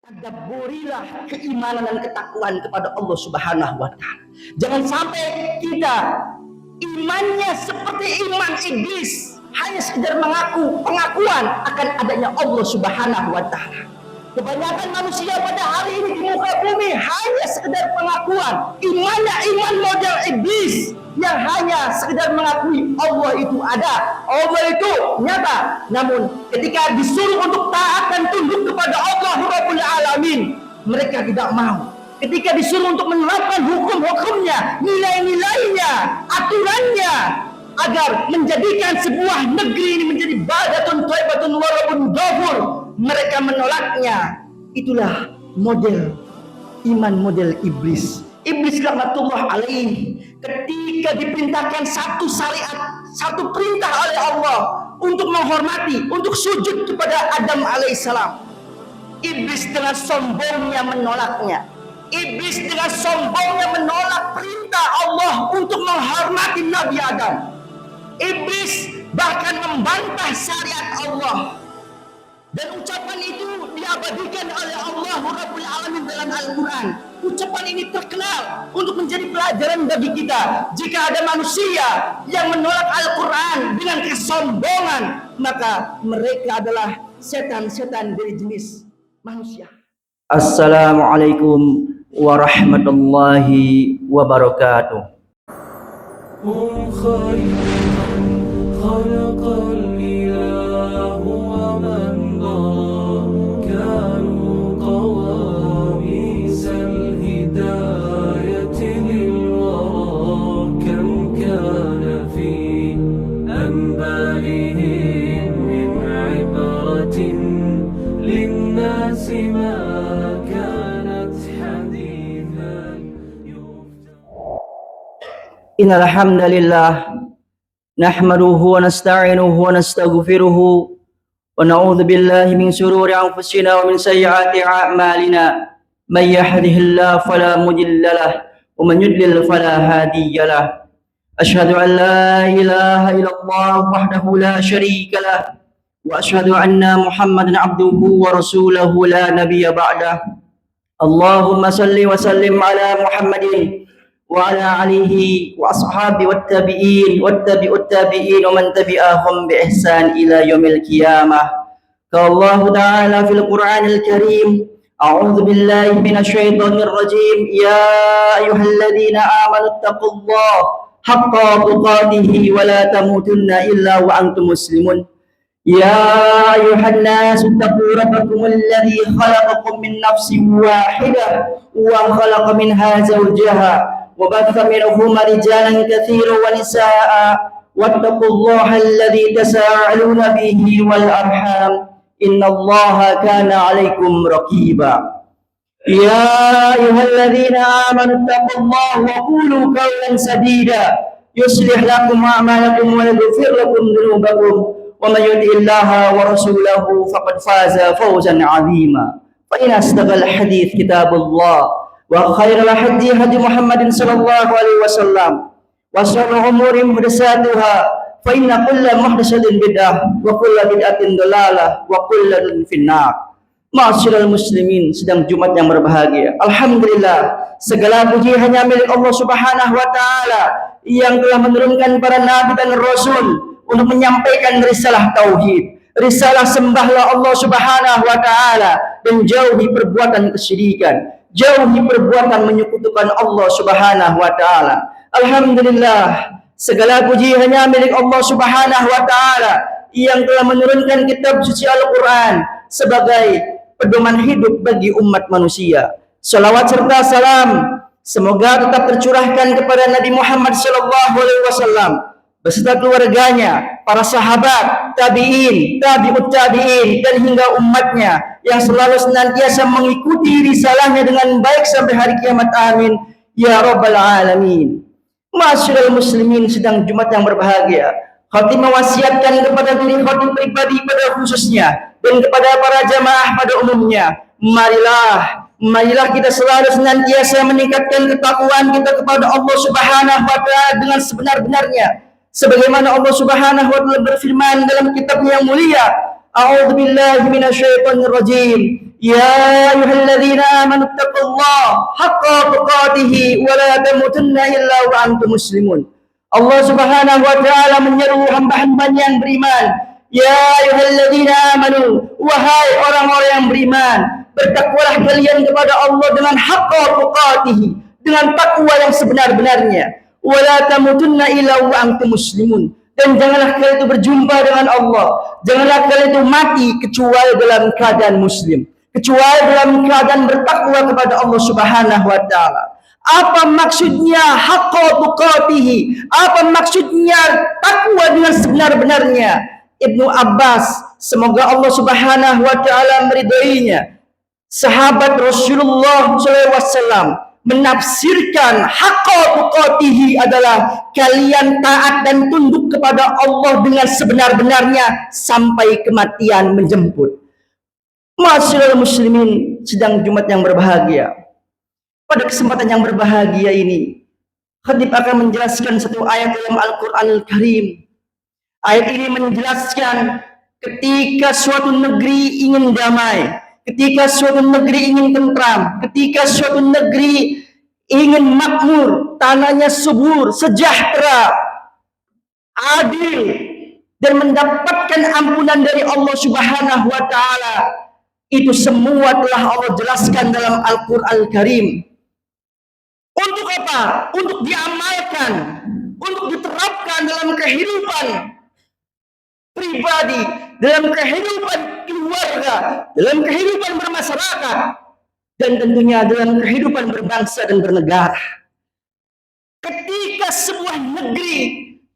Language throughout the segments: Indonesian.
Tadabburilah keimanan dan ketakwaan kepada Allah Subhanahu wa taala. Jangan sampai kita imannya seperti iman iblis, hanya sekedar pengakuan akan adanya Allah Subhanahu wa taala. Kebanyakan manusia pada hari ini di muka bumi hanya sekedar pengakuan, imannya iman model iblis yang hanya sekedar mengakui Allah itu ada, Allah itu nyata. Namun ketika disuruh untuk taat dan tunduk kepada Allah Rabbul Alamin, mereka tidak mau. Ketika disuruh untuk menerapkan hukum-hukumnya, nilai-nilainya, aturannya, agar menjadikan sebuah negeri ini menjadi baldatun thayyibatun wa rabbun ghafur, mereka menolaknya. Itulah model iman model iblis. Iblis laknatullah alaih, ketika diperintahkan satu syariat, satu perintah oleh Allah untuk menghormati, untuk sujud kepada Adam alaihissalam, iblis dengan sombongnya menolaknya. Iblis dengan sombongnya menolak perintah Allah untuk menghormati Nabi Adam. Iblis bahkan membantah syariat Allah. Dan ucapan itu diabadikan oleh Allah Rabbul Alamin dalam Al-Quran. Ucapan ini terkenal untuk menjadi pelajaran bagi kita. Jika ada manusia yang menolak Al-Quran dengan kesombongan, maka mereka adalah setan-setan dari jenis manusia. Assalamualaikum warahmatullahi wabarakatuh. Innal hamdalillah nahmaduhu wa nasta'inuhu wa nastaghfiruhu wa na'udzu billahi min shururi anfusina wa min sayyiati a'malina. May yahdihillahu fala mudilla lahu wa man yudlil fala hadiya lahu. Asyhadu an la ilaha illallah wahdahu la syarika lahu wa asyhadu anna Muhammadan abduhu wa rasuluhu la nabiyya ba'dah. Allahumma salli wa sallim ala Muhammadin wa ala alihi wa ashabi wattabi'in wattabi'ut tabi'in wa man tabi'ahum bi ihsan ila yaumil qiyamah. Qala Allah ta'ala fil Qur'anil Karim, a'udzu billahi minasy syaithanir rajim, ya ayyuhalladzina amanu taqullaha haqqa tuqatih wa la tamutunna illa wa antum muslimun. Ya ayuhan nasu taqu rabbakum alladzi khalaqakum min nafsin wahidah wa khalaqa minha zawjaha wa batha minhuma rijalan katsiran wa nisaa wattaqullaha alladzi tasaaluna bihi wal arham innallaha kana 'alaikum raqiba. Ya ayyuhalladzina amanu taqullaha wa qulu qawlan sadida yuslih lakum a'malakum wa yaghfir lakum dhunubakum wa may yuti'illaha wa rasulahu faqad faza fawzan 'azima. Fa in asdaqal hadits kitabullah wa khairal hadi hadi Muhammadin sallallahu alaihi wasallam wa syarrul umuri muhdatsatuha fa inna kulla muhdatsatin bid'ah wa kulla bid'atin dhalalah wa kullu finnar. Ma'asyiral muslimin, sedang Jumat yang berbahagia. Alhamdulillah, segala puji hanya milik Allah Subhanahu wa taala yang telah menurunkan para nabi dan rasul untuk menyampaikan risalah tauhid, risalah sembahlah Allah Subhanahu wa taala dan jauhi perbuatan kesyirikan, jauhi perbuatan menyekutukan Allah Subhanahu wa taala. Alhamdulillah, segala puji hanya milik Allah Subhanahu wa taala yang telah menurunkan kitab suci Al-Qur'an sebagai pedoman hidup bagi umat manusia. Salawat serta salam semoga tetap tercurahkan kepada Nabi Muhammad sallallahu alaihi wasallam beserta keluarganya, para sahabat, tabi'in, tabi'ut tabi'in, dan hingga umatnya yang selalu senantiasa mengikuti risalahnya dengan baik sampai hari kiamat. Amin ya rabbal alamin. Ma'asyiral muslimin, sedang Jumat yang berbahagia, khatib mewasiatkan kepada diri khatib pribadi pada khususnya dan kepada para jamaah pada umumnya, marilah kita selalu senantiasa meningkatkan ketakwaan kita kepada Allah Subhanahu wa taala dengan sebenar-benarnya. Sebagaimana Allah Subhanahu wa taala berfirman dalam kitabnya yang mulia, a'udzu billahi minasyaitonir rajim, يا أيها الذين آمنوا اتقوا الله حق تقاته ولا تموتن إلا وأنتم مسلمون. Allah Subhanahu wa taala menyeru hamba-hambanya yang beriman, ya ayyuhalladzina amanu, wahai orang-orang yang beriman, bertakwalah kalian kepada Allah dengan haqqa tuqatihi, dengan takwa yang sebenar-benarnya. Wala tamutunna illa wa antum muslimun. Dan janganlah kalian itu berjumpa dengan Allah, janganlah kalian itu mati kecuali dalam keadaan muslim, kecuali dalam keadaan bertakwa kepada Allah Subhanahu wa taala. Apa maksudnya haqqa tuqatihi? Apa maksudnya takwa dengan sebenar-benarnya? Ibnu Abbas, semoga Allah Subhanahu wa taala meridhoinya, sahabat Rasulullah SAW, menafsirkan haqqa tuqatihi adalah kalian taat dan tunduk kepada Allah dengan sebenar-benarnya sampai kematian menjemput. Ma'asyiral muslimin, sidang Jumat yang berbahagia. Pada kesempatan yang berbahagia ini, khatib akan menjelaskan satu ayat dalam Al-Quranul Karim. Ayat ini menjelaskan ketika suatu negeri ingin damai, ketika suatu negeri ingin tentram, ketika suatu negeri ingin makmur, tanahnya subur, sejahtera, adil, dan mendapatkan ampunan dari Allah Subhanahu wa taala, itu semua telah Allah jelaskan dalam Al-Quranul Karim. Untuk apa? Untuk diamalkan, untuk diterapkan dalam kehidupan pribadi, dalam kehidupan keluarga, dalam kehidupan bermasyarakat, dan tentunya dalam kehidupan berbangsa dan bernegara. Ketika sebuah negeri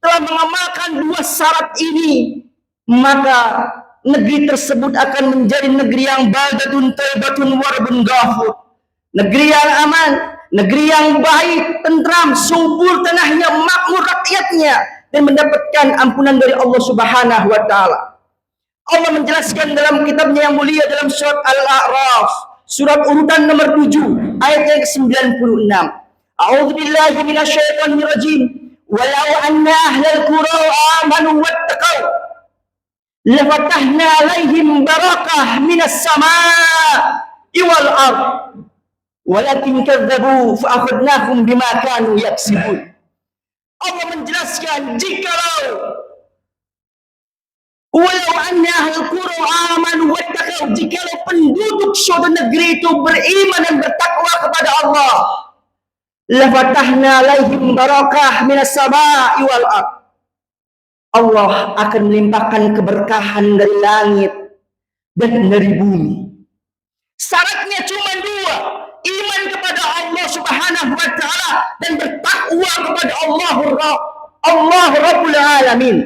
telah mengamalkan dua syarat ini, maka negeri tersebut akan menjadi negeri yang baldatun tayyibatun warbun ghafur, negeri yang aman, negeri yang baik, tentram, subur tanahnya, makmur rakyatnya, dan mendapatkan ampunan dari Allah Subhanahu wa taala. Allah menjelaskan dalam kitabnya yang mulia dalam surat Al-A'raf, surat urutan nomor 7, ayat yang ke-96. A'udzubillahi minasyaitonir rajim. Walau anna ahlal qura amanu wattaqau lafatahna 'alaihim barakah minas samaa'i wal ardh. Walakin kadzabu fa akhadnahum bima kanu yaksibun. Allah menjelaskan, jikalau walau anna ahlul qura amanu wattaqau, jikalau penduduk suatu negeri itu beriman dan bertakwa kepada Allah, la fatahna alaihim barakah minas samaa'i wal ardh. Allah akan melimpahkan keberkahan dari langit dan dari bumi. Syaratnya cuma dua, iman kepada Allah Subhanahu wa taala dan bertakwa kepada Allah Rabbul Alamin.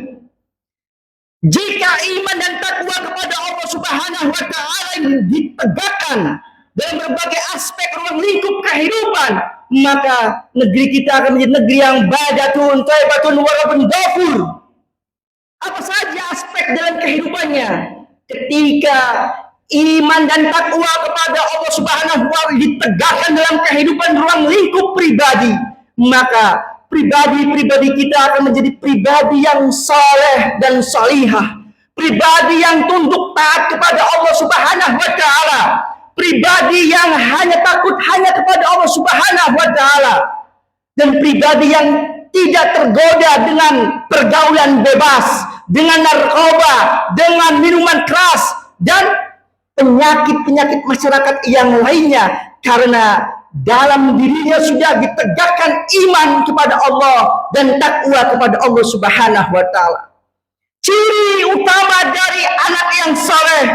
Jika iman dan takwa kepada Allah Subhanahu wa taala ini ditegakkan dalam berbagai aspek ruang lingkup kehidupan, maka negeri kita akan menjadi negeri yang baldatun thayyibatun warbun ghafur. Apa saja aspek dalam kehidupannya? Ketika iman dan takwa kepada Allah Subhanahu wa taala ditegakkan dalam kehidupan ruang lingkup pribadi, maka pribadi-pribadi kita akan menjadi pribadi yang saleh dan salihah, pribadi yang tunduk taat kepada Allah Subhanahu wa taala, pribadi yang hanya takut hanya kepada Allah Subhanahu wa taala, dan pribadi yang tidak tergoda dengan pergaulan bebas, dengan narkoba, dengan minuman keras, dan penyakit-penyakit masyarakat yang lainnya, karena dalam dirinya sudah ditegakkan iman kepada Allah dan takwa kepada Allah Subhanahu wa taala. Ciri utama dari anak yang saleh,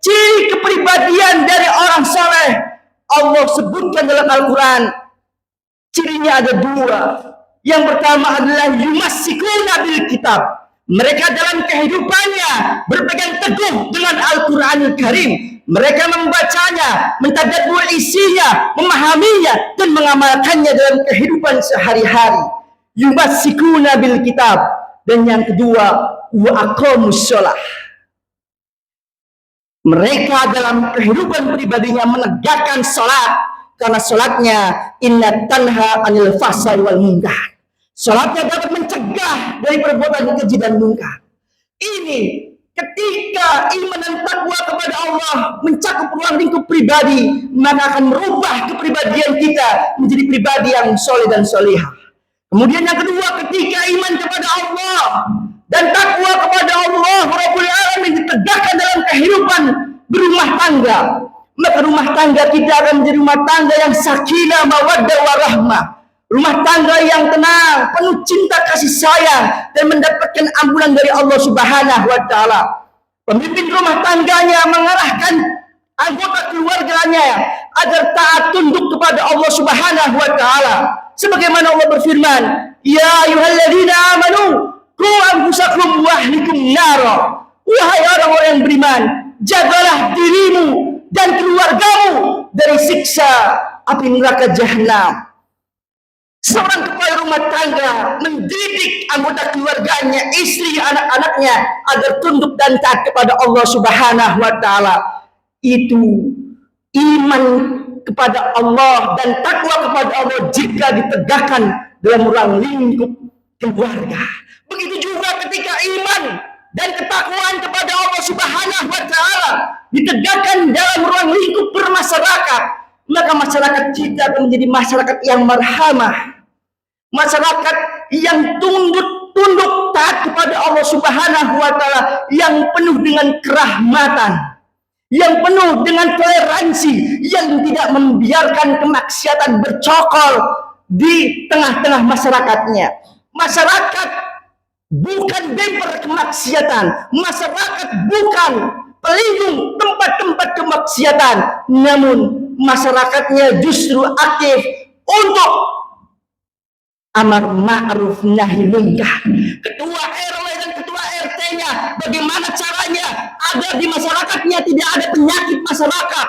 ciri kepribadian dari orang saleh, Allah sebutkan dalam Al-Quran. Cirinya ada dua. Yang pertama adalah yumassikuna bil kitab. Mereka dalam kehidupannya berpegang teguh dengan Al-Quranul Karim. Mereka membacanya, mentadabbur isinya, memahaminya, dan mengamalkannya dalam kehidupan sehari-hari. Yumassikuna bil kitab. Dan yang kedua, wa aqamus shalah. Mereka dalam kehidupan pribadinya menegakkan salat, karena salatnya inna tanha anil fahsai wal munkar. Salatnya dapat mencegah dari perbuatan keji dan munkar. Ini Ketika iman dan takwa kepada Allah mencakup ruang lingkup pribadi, maka akan merubah kepribadian kita menjadi pribadi yang soleh dan solihah. Kemudian yang kedua, ketika iman kepada Allah dan takwa kepada Allah Rabbul Alamin ditegakkan dalam kehidupan berumah tangga, maka rumah tangga kita akan menjadi rumah tangga yang sakinah, mawaddah, warahmah. Rumah tangga yang tenang, penuh cinta kasih sayang, dan mendapatkan ampunan dari Allah Subhanahu wa Ta'ala. Pemimpin rumah tangganya mengarahkan anggota keluarganya agar taat tunduk kepada Allah Subhanahu wa Ta'ala. Sebagaimana Allah berfirman, "Ya ayyuhalladzina amanu, qu anfusakum wa ahlikum nara." Wahai orang-orang yang beriman, jagalah dirimu dan keluargamu dari siksa api neraka jahanam. Seorang kepala rumah tangga mendidik anggota keluarganya, istri, anak-anaknya agar tunduk dan taat kepada Allah Subhanahu wa Ta'ala. Itu iman kepada Allah dan takwa kepada Allah jika ditegakkan dalam ruang lingkup keluarga. Begitu juga ketika iman dan ketakwaan kepada Allah Subhanahu wa Ta'ala ditegakkan dalam ruang lingkup bermasyarakat, maka masyarakat kita akan menjadi masyarakat yang marhamah, masyarakat yang tunduk taat kepada Allah Subhanahu wa Ta'ala, yang penuh dengan kerahmatan, yang penuh dengan toleransi, yang tidak membiarkan kemaksiatan bercokol di tengah-tengah masyarakatnya. Masyarakat bukan bemper kemaksiatan, masyarakat bukan pelindung tempat-tempat kemaksiatan, namun masyarakatnya justru aktif untuk amar ma'ruf nahi munkar. Ketua RW dan ketua RT-nya bagaimana caranya agar di masyarakatnya tidak ada penyakit masyarakat.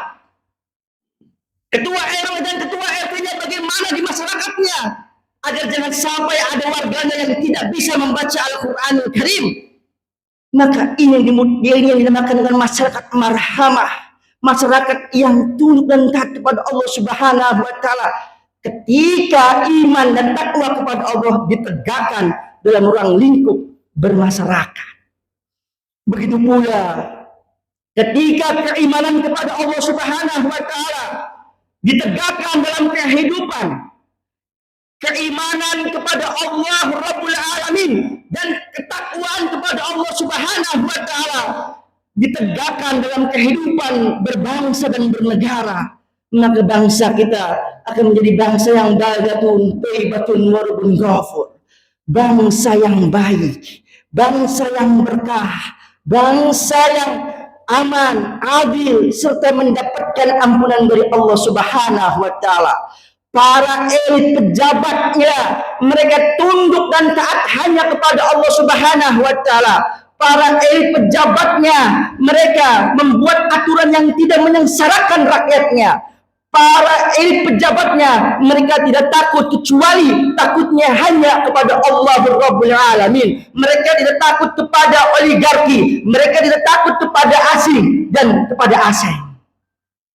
Ketua RW dan ketua RT-nya bagaimana di masyarakatnya agar jangan sampai ada warganya yang tidak bisa membaca Al-Qur'anul Karim. Maka ini yang dinamakan dengan masyarakat marhamah, masyarakat yang tunduk dan taat kepada Allah Subhanahu wa Ta'ala. Ketika iman dan takwa kepada Allah ditegakkan dalam ruang lingkup bermasyarakat. Begitu pula ketika keimanan kepada Allah Subhanahu wa Ta'ala ditegakkan dalam kehidupan, keimanan kepada Allah Rabbul Alamin dan ketakwaan kepada Allah Subhanahu wa Ta'ala ditegakkan dalam kehidupan berbangsa dan bernegara, maka bangsa kita akan menjadi bangsa yang baldatun thayyibatun wa rabbun ghafur, bangsa yang baik, bangsa yang berkah, bangsa yang aman, adil, serta mendapatkan ampunan dari Allah Subhanahu wa Ta'ala. Para elit pejabatnya mereka tunduk dan taat hanya kepada Allah Subhanahu wa Ta'ala. Para elit pejabatnya mereka membuat aturan yang tidak menyengsarakan rakyatnya. Para elit pejabatnya mereka tidak takut kecuali takutnya hanya kepada Allah Rabbul Alamin. Mereka tidak takut kepada oligarki, mereka tidak takut kepada asing dan kepada asing.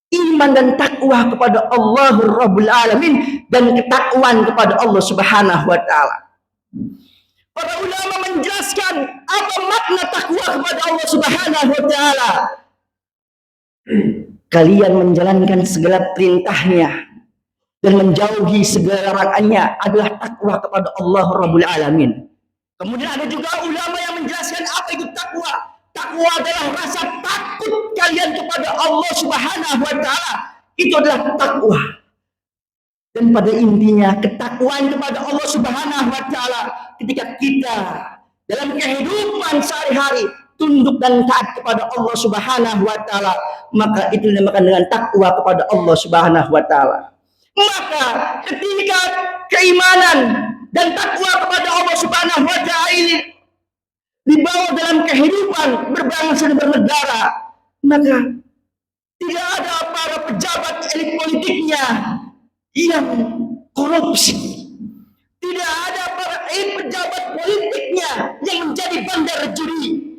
Iman dan takwa kepada Allah Rabbul Alamin dan ketakwaan kepada Allah Subhanahu wa Ta'ala. Para ulama menjelaskan apa makna takwa kepada Allah Subhanahu wa Ta'ala. Kalian menjalankan segala perintahnya dan menjauhi segala larangannya adalah takwa kepada Allah Rabbul Alamin. Kemudian ada juga ulama yang menjelaskan apa itu takwa. Takwa adalah rasa takut kalian kepada Allah Subhanahu wa Ta'ala. Itu adalah takwa. Dan pada intinya ketakwaan kepada Allah Subhanahu wa Ta'ala ketika kita dalam kehidupan sehari-hari tunduk dan taat kepada Allah Subhanahu wa Ta'ala, maka itu dinamakan dengan takwa kepada Allah Subhanahu wa Ta'ala. Maka ketika keimanan dan takwa kepada Allah Subhanahu wa Ta'ala ini dibawa dalam kehidupan berbangsa dan bernegara, maka tidak ada para pejabat elit politiknya yang korupsi. Tidak ada para elit pejabat politiknya yang menjadi bandar judi.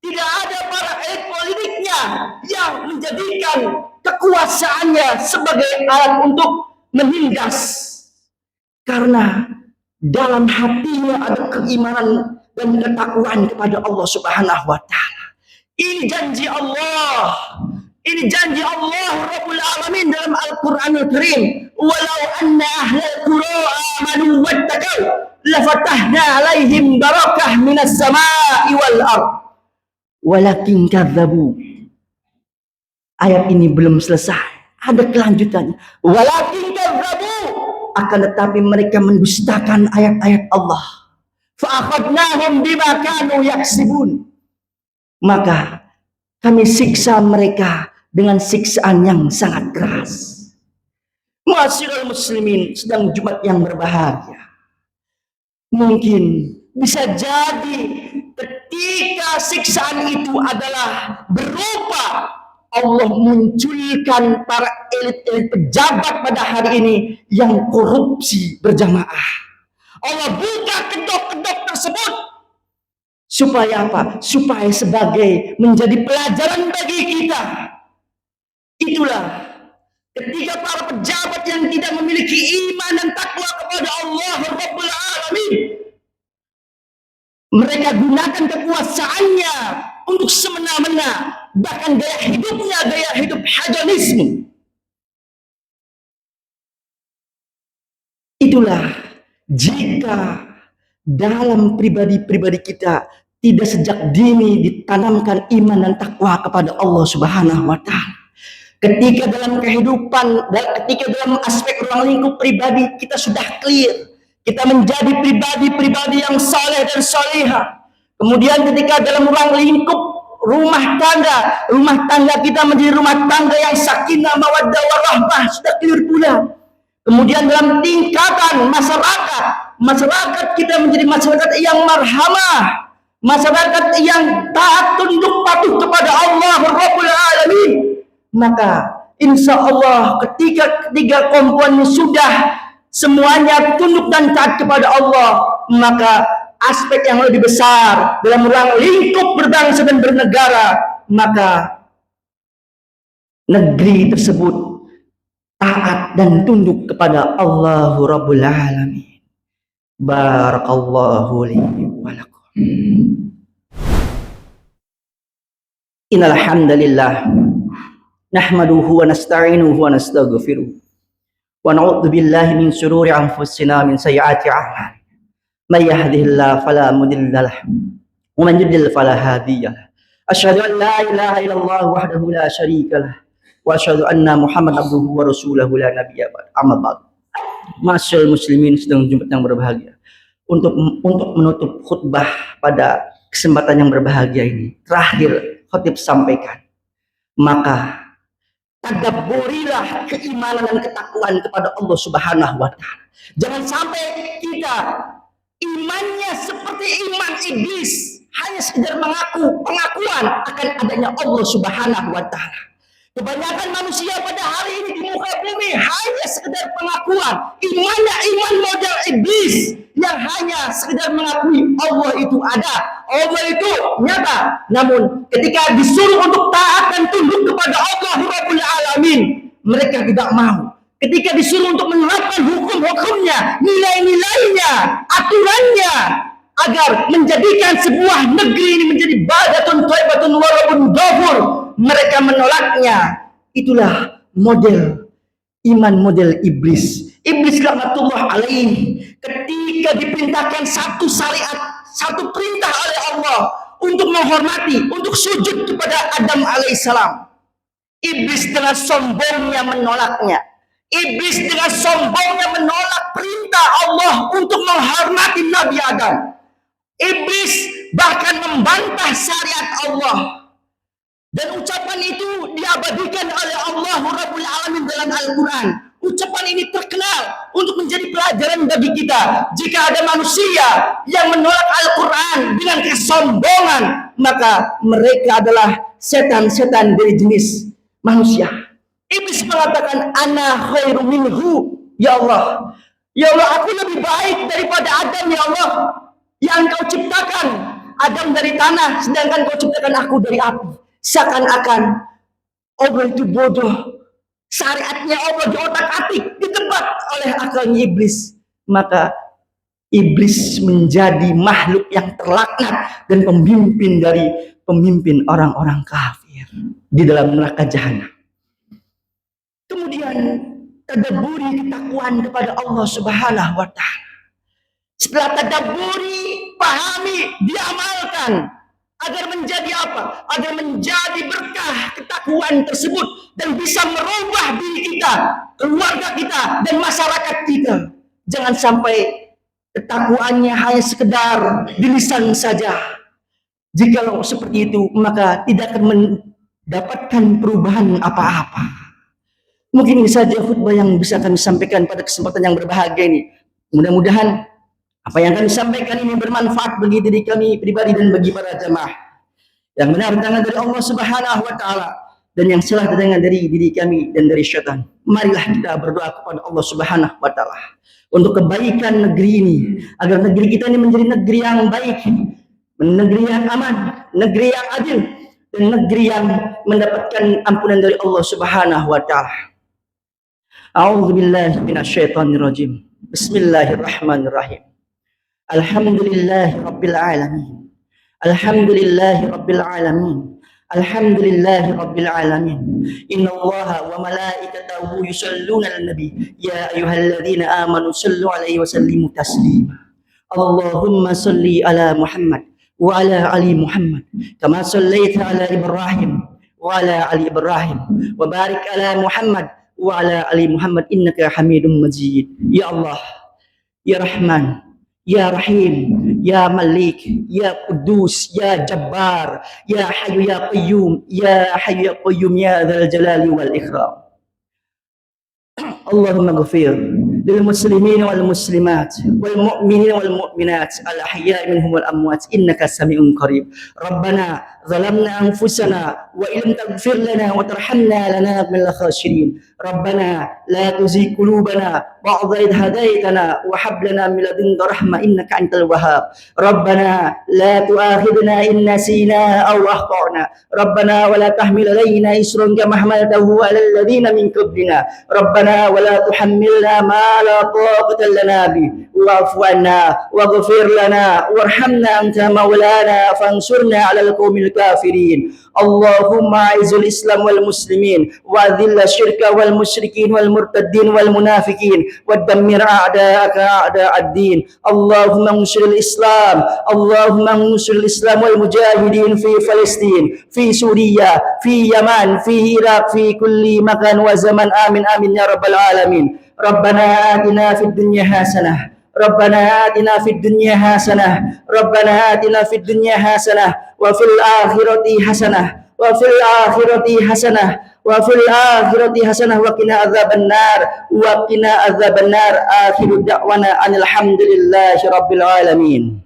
Tidak ada para elit politiknya yang menjadikan kekuasaannya sebagai alat untuk menindas. Karena dalam hatinya ada keimanan dan ketakwaan kepada Allah Subhanahu wa Ta'ala. Ini janji Allah. Ini janji Allah Rabbul Alamin dalam Al-Quranul Karim. Walau anna ahlal qura amanu wattaqau lafatahna alaihim barakah minas sama'i wal ard. Walakin kadzabu. Ayat ini belum selesai. Ada kelanjutannya. Walakin kadzabu. Akan tetapi mereka mendustakan ayat-ayat Allah. Fa'akhadnahum bima kanu yaksibun. Maka kami siksa mereka dengan siksaan yang sangat keras. Ma'asyiral muslimin, sedang Jumat yang berbahagia. Mungkin bisa jadi ketika siksaan itu adalah berupa Allah munculkan para elit-elit pejabat pada hari ini yang korupsi berjamaah. Allah buka kedok-kedok tersebut. Supaya apa? Supaya sebagai menjadi pelajaran bagi kita. Itulah ketika para pejabat yang tidak memiliki iman dan takwa kepada Allah Rabbul Alamin, mereka gunakan kekuasaannya untuk semena-mena, bahkan gaya hidupnya gaya hidup hedonisme. Itulah jika dalam pribadi-pribadi kita tidak sejak dini ditanamkan iman dan takwa kepada Allah Subhanahu wa Ta'ala. Ketika dalam kehidupan, ketika dalam aspek ruang lingkup pribadi kita sudah clear, kita menjadi pribadi-pribadi yang saleh dan salihah. Kemudian ketika dalam ruang lingkup rumah tangga kita menjadi rumah tangga yang sakinah mawaddah warahmah, sudah clear pula. Kemudian dalam tingkatan masyarakat kita menjadi masyarakat yang marhamah, masyarakat yang taat tunduk patuh kepada Allah Rabbul Alamin. Maka insya Allah ketika ketiga komponen sudah semuanya tunduk dan taat kepada Allah, maka aspek yang lebih besar dalam ruang lingkup berbangsa dan bernegara, maka negeri tersebut taat dan tunduk kepada Allah Rabbul Alamin. Barakallahu li wa lakum. Innal hamdalillah nahmaduhu wa nasta'inuhu wa nastaghfiruh wa na'udzu billahi min shururi anfusina min sayyiati a'malina. May yahdihillahu fala mudilla lahu wa man yudlil fala hadiya lahu. Asyhadu an la ilaha illallah wahdahu la syarika lahu wa asyhadu anna Muhammad abduhu wa rasuluhu la nabiyya ba'd. Amma ba'd. Ma'asyiral muslimin sedang Jumat yang berbahagia. Untuk menutup khutbah pada kesempatan yang berbahagia ini, terakhir khatib sampaikan, maka tadabburilah keimanan dan ketakwaan kepada Allah Subhanahu wa Ta'ala. Jangan sampai kita imannya seperti iman iblis, hanya sekedar pengakuan akan adanya Allah Subhanahu wa Ta'ala. Kebanyakan manusia pada hari ini di muka bumi hanya sekedar pengakuan. Imannya iman model iblis yang hanya sekedar mengakui Allah itu ada, Allah itu nyata. Namun ketika disuruh untuk taat dan tunduk kepada Allah Rabbul Alamin, mereka tidak mau. Ketika disuruh untuk menerapkan hukum-hukumnya, nilai-nilainya, aturannya, agar menjadikan sebuah negeri ini menjadi badatun thayyibatun wa rabbun ghafur, mereka menolaknya. Itulah model iman model iblis. Iblis laknatullah alaih ketika diperintahkan satu syariat, satu perintah oleh Allah untuk menghormati, untuk sujud kepada Adam alaihissalam, iblis dengan sombongnya menolaknya. Iblis dengan sombongnya menolak perintah Allah untuk menghormati Nabi Adam. Iblis bahkan membantah syariat Allah. Dan ucapan itu diabadikan oleh Allah Rabbul Alamin dalam Al-Quran. Ucapan ini terkenal untuk menjadi pelajaran bagi kita. Jika ada manusia yang menolak Al-Quran dengan kesombongan, maka mereka adalah setan-setan dari jenis manusia. Iblis mengatakan, ana khairu minhu, ya Allah. Ya Allah, aku lebih baik daripada Adam, ya Allah. Yang kau ciptakan Adam dari tanah, sedangkan kau ciptakan aku dari api. Seakan-akan Allah itu bodoh. Syariatnya Allah diotak-atik, ditebak oleh akalnya iblis. Maka Iblis menjadi makhluk yang terlaknat dan pemimpin orang-orang kafir di dalam neraka jahanam. Kemudian tadabburi ketakwaan kepada Allah Subhanahu wa taala. Setelah tadabburi, pahami, diamalkan agar menjadi apa? Agar menjadi berkah ketakwaan tersebut dan bisa merubah diri kita, keluarga kita dan masyarakat kita. Jangan sampai ketakwaannya hanya sekedar di lisan saja. Jikalau seperti itu, maka tidak akan mendapatkan perubahan apa-apa. Mungkin ini saja khutbah yang bisa kami sampaikan pada kesempatan yang berbahagia ini. Mudah-mudahan apa yang kami sampaikan ini bermanfaat bagi diri kami pribadi dan bagi para jamaah. Yang benar datang dari Allah Subhanahu wa taala dan yang salah datang dari diri kami dan dari syaitan. Marilah kita berdoa kepada Allah Subhanahu wa taala untuk kebaikan negeri ini, agar negeri kita ini menjadi negeri yang baik, negeri yang aman, negeri yang adil, dan negeri yang mendapatkan ampunan dari Allah Subhanahu wa taala. A'udzubillahi minasyaitonirrajim. Bismillahirrahmanirrahim. Alhamdulillahi rabbil alamin. Alhamdulillahi rabbil alamin. Alhamdulillahi rabbil alamin. Innallaha wa malaikatahu yusalluna 'alan nabi ya ayyuhalladzina amanu sallu 'alaihi wa sallimu taslima. Allahumma salli ala Muhammad wa ala ali Muhammad kama sallaita ala Ibrahim wa ala ali Ibrahim wa barik ala Muhammad wa ala ali Muhammad innaka Hamidum Majid. Ya Allah, ya Rahman, ya Rahim, ya Malik, ya Qudus, ya Jabbar, ya Hayyu ya Qayyum, ya Hayyu ya Qayyum ya Dzal Jalali wal Ikram. Allahumma ghfir lil muslimin wal muslimat wal mu'minin wal mu'minat al ahya'i minhum wal amwat innaka sami'un qarib. Rabbana zalamna anfusana wa illam taghfir lana wa tarhamna lanakun minal khasirin. Rabbana la tuzigh qulubana ba'da idh hadaitana wa hab lana min ladunka rahmah innaka antal wahhab. Rabbana la tu'akhidhna in nasina aw akhtana. Rabbana wa la tahmil alaina isran kama hamaltahu 'alal ladzina min qablina. Rabbana wa la tuhammilna ma la taqata lana bi wa'fu 'anna waghfir lana warhamna anta maulana fansurna 'alal qaumil kafirin. Allahumma a'izzil Islam wal muslimin wa adhil syirka wal musyrikin wal murtaddin wal munafiqin wa dammir a'da'aka a'da'ad-din. Allahumma ansuril Islam, Allahumma ansuril Islam wal mujahidin fi Palestin, fi Suriah, fi Yaman, fi Iraq, fi kulli makan wa zaman. Amin amin ya rabbal alamin. Rabbana atina fid dunya hasanah, Rabbana atina fid dunya hasanah, Rabbana atina fid dunya hasanah wa fil akhirati hasanah wa fil akhirati hasanah wa fil akhirati hasanah wa qina adzabannar wa qina adzabannar. Akhiru da'wana alhamdulillahi rabbil alamin.